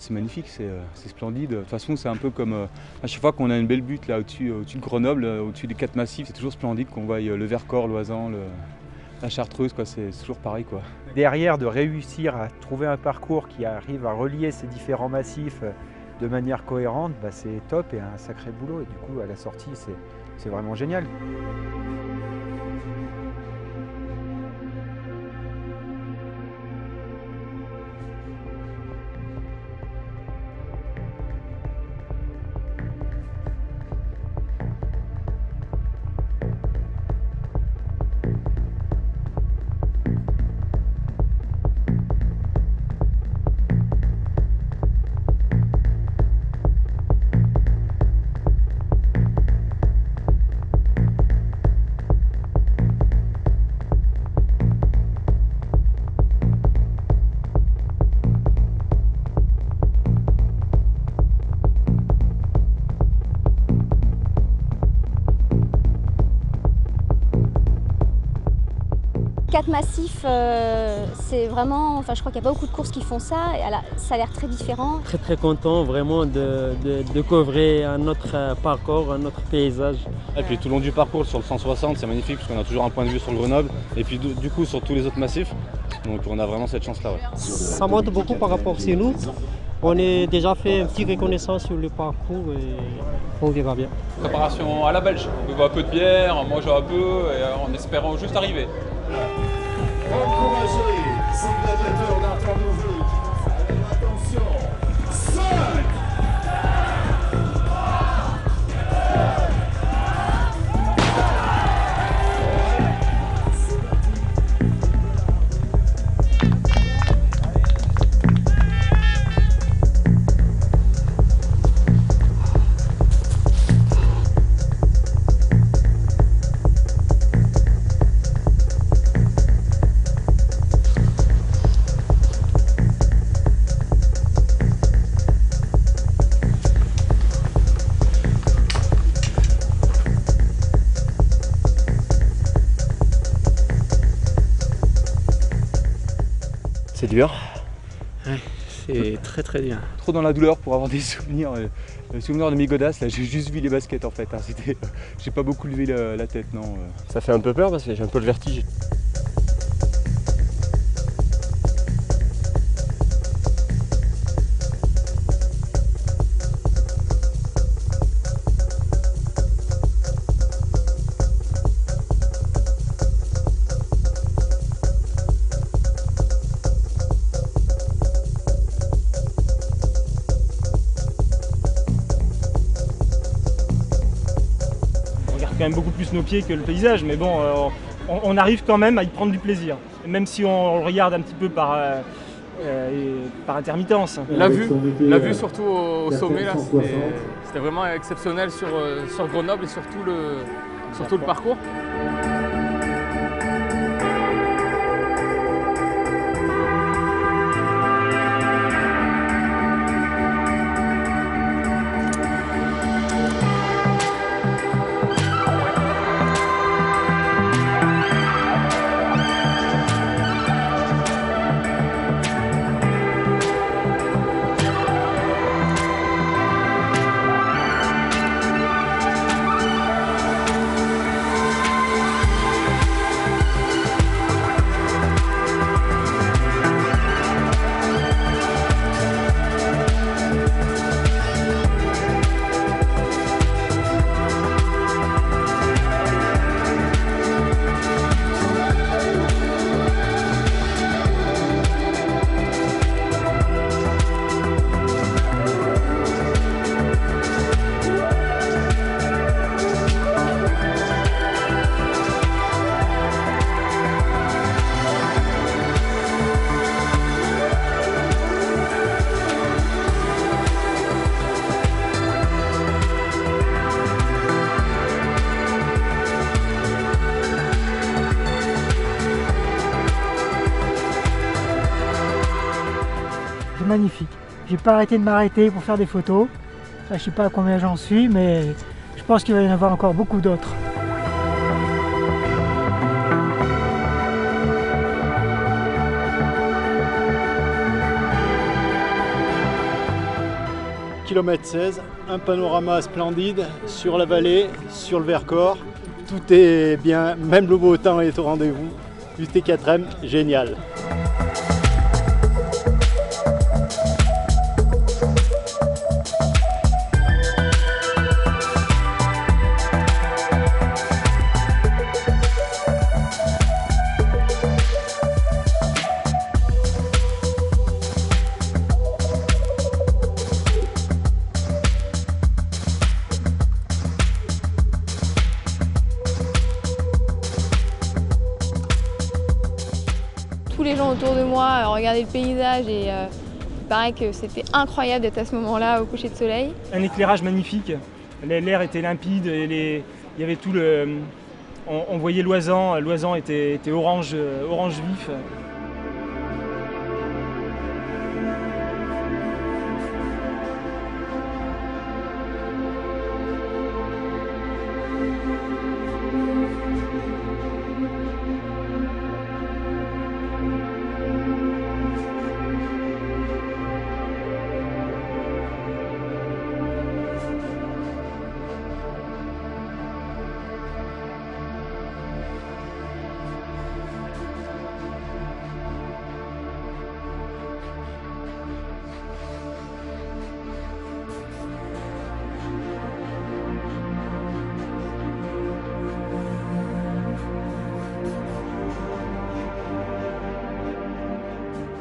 c'est magnifique, c'est splendide. De toute façon, c'est un peu comme à chaque fois qu'on a une belle butte là au-dessus de Grenoble, au-dessus des 4 massifs, c'est toujours splendide qu'on voit le Vercors, l'Oisans, la Chartreuse, quoi, c'est toujours pareil, quoi. Derrière, de réussir à trouver un parcours qui arrive à relier ces différents massifs de manière cohérente, c'est top et un sacré boulot. Et du coup, à la sortie, c'est vraiment génial. Quatre massifs, c'est vraiment, je crois qu'il n'y a pas beaucoup de courses qui font ça, et ça a l'air très différent. Très content vraiment de couvrir un autre parcours, un autre paysage. Et puis tout le long du parcours sur le 160, c'est magnifique parce qu'on a toujours un point de vue sur le Grenoble et puis du coup sur tous les autres massifs. Donc on a vraiment cette chance-là. Ouais. Ça monte beaucoup par rapport à nous. On a déjà fait une petite reconnaissance sur le parcours et on verra bien. Préparation à la belge, on boit un peu de bière, on mange un peu et en espérant juste arriver. Encouragez ces gladiateurs d'un temps nouveau. Alors attention, 5 C'est dur. Ouais, c'est très dur. Trop dans la douleur pour avoir des souvenirs. Souvenirs de mes godasses, là j'ai juste vu les baskets en fait. J'ai pas beaucoup levé la tête, non. Ça fait un peu peur parce que j'ai un peu le vertige. On regarde quand même beaucoup plus nos pieds que le paysage, mais bon, on arrive quand même à y prendre du plaisir, même si on le regarde un petit peu par intermittence. La vue surtout au sommet, là, c'était vraiment exceptionnel sur Grenoble et surtout le parcours. C'est magnifique. J'ai pas arrêté de m'arrêter pour faire des photos. Ça, je sais pas à combien j'en suis, mais je pense qu'il va y en avoir encore beaucoup d'autres. km, un panorama splendide sur la vallée, sur le Vercors. Tout est bien, même le beau temps est au rendez-vous. UT4M, génial. Tous les gens autour de moi regardaient le paysage et il paraît que c'était incroyable d'être à ce moment-là au coucher de soleil. Un éclairage magnifique, l'air était limpide, il y avait tout le... On voyait l'Oisans, l'Oisans était orange vif.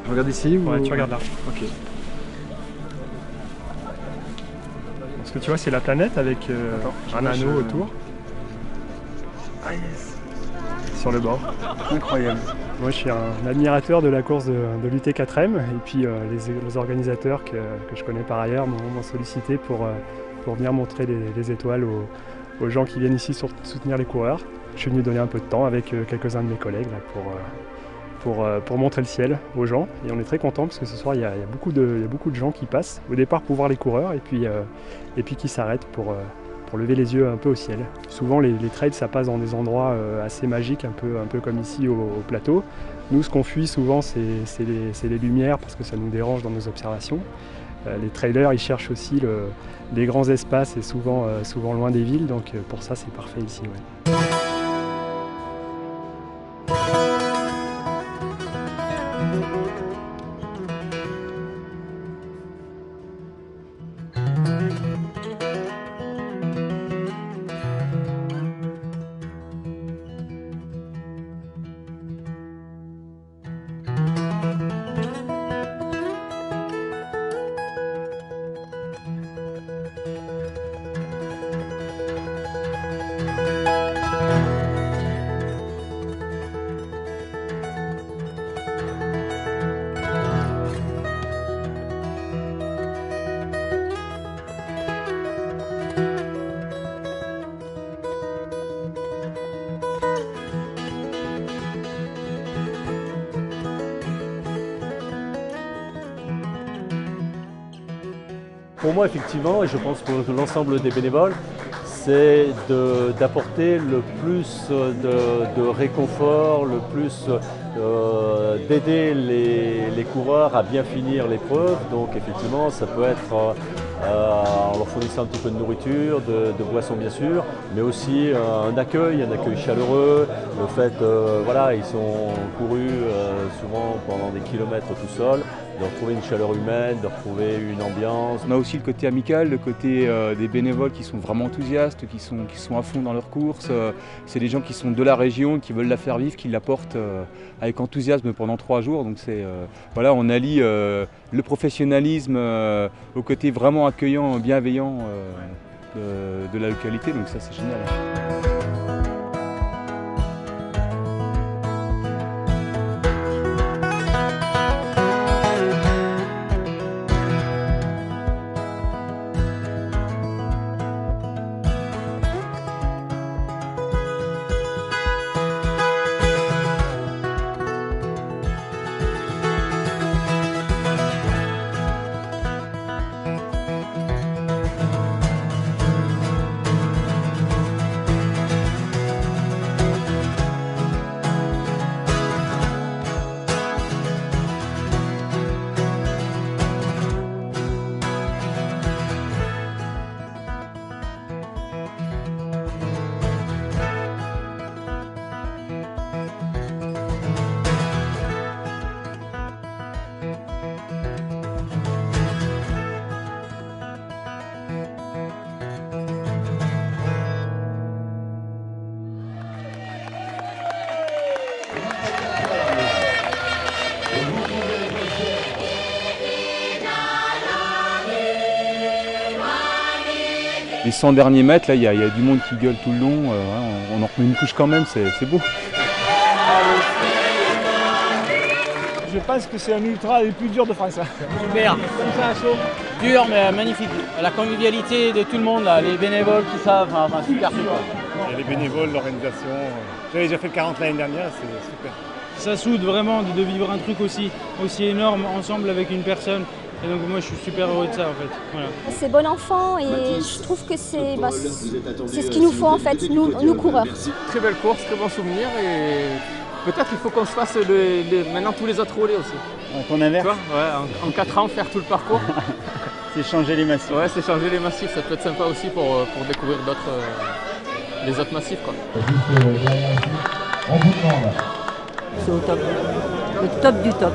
Je regarde ici ou... Ouais, tu regardes là. Ok. Ce que tu vois, c'est la planète avec un anneau autour. Ah yes. Sur le bord. Incroyable. Moi, je suis un admirateur de la course de l'UT4M et puis les organisateurs que je connais par ailleurs m'ont sollicité pour venir montrer les étoiles aux gens qui viennent ici soutenir les coureurs. Je suis venu donner un peu de temps avec quelques-uns de mes collègues là, pour montrer le ciel aux gens et on est très contents parce que ce soir il y a beaucoup de gens qui passent au départ pour voir les coureurs et puis qui s'arrêtent pour lever les yeux un peu au ciel. Souvent les trails ça passe dans des endroits assez magiques, un peu comme ici au plateau. Nous ce qu'on fuit souvent c'est les lumières parce que ça nous dérange dans nos observations. Les trailers ils cherchent aussi des grands espaces et souvent loin des villes, donc pour ça c'est parfait ici. Ouais. Pour moi, effectivement, et je pense pour l'ensemble des bénévoles, c'est d'apporter le plus de réconfort, le plus d'aider les coureurs à bien finir l'épreuve. Donc effectivement, ça peut être en leur fournissant un petit peu de nourriture, de boissons bien sûr, mais aussi un accueil chaleureux. Le fait, voilà, ils sont courus souvent pendant des kilomètres tout seuls. De retrouver une chaleur humaine, de retrouver une ambiance. On a aussi le côté amical, le côté des bénévoles qui sont vraiment enthousiastes, qui sont à fond dans leur course. C'est des gens qui sont de la région, qui veulent la faire vivre, qui la portent avec enthousiasme pendant 3 jours. Donc voilà, on allie le professionnalisme au côté vraiment accueillant, bienveillant de la localité. Donc ça c'est génial. les 100 derniers mètres, là, il y a du monde qui gueule tout le long. On en remet une couche quand même, c'est beau. Je pense que c'est un ultra le plus dur de France. Super. Comme ça, à chaud. Dur mais magnifique. La convivialité de tout le monde, là, les bénévoles, tout ça, enfin super. Et les bénévoles, l'organisation. J'avais déjà fait le 40 l'année dernière, c'est super. Ça soude vraiment de vivre un truc aussi énorme ensemble avec une personne. Et donc moi je suis super heureux de ça en fait. Voilà. C'est bon enfant et je trouve que c'est ce qu'il nous faut en fait, nous coureurs. Très belle course, très bon souvenir et peut-être qu'il faut qu'on se fasse maintenant tous les autres relais aussi. Ouais, qu'on inverse. En 4 ans faire tout le parcours. C'est changer les massifs. Ouais, c'est changer les massifs, ça peut être sympa aussi pour découvrir les autres massifs quoi. C'est au top, le top du top.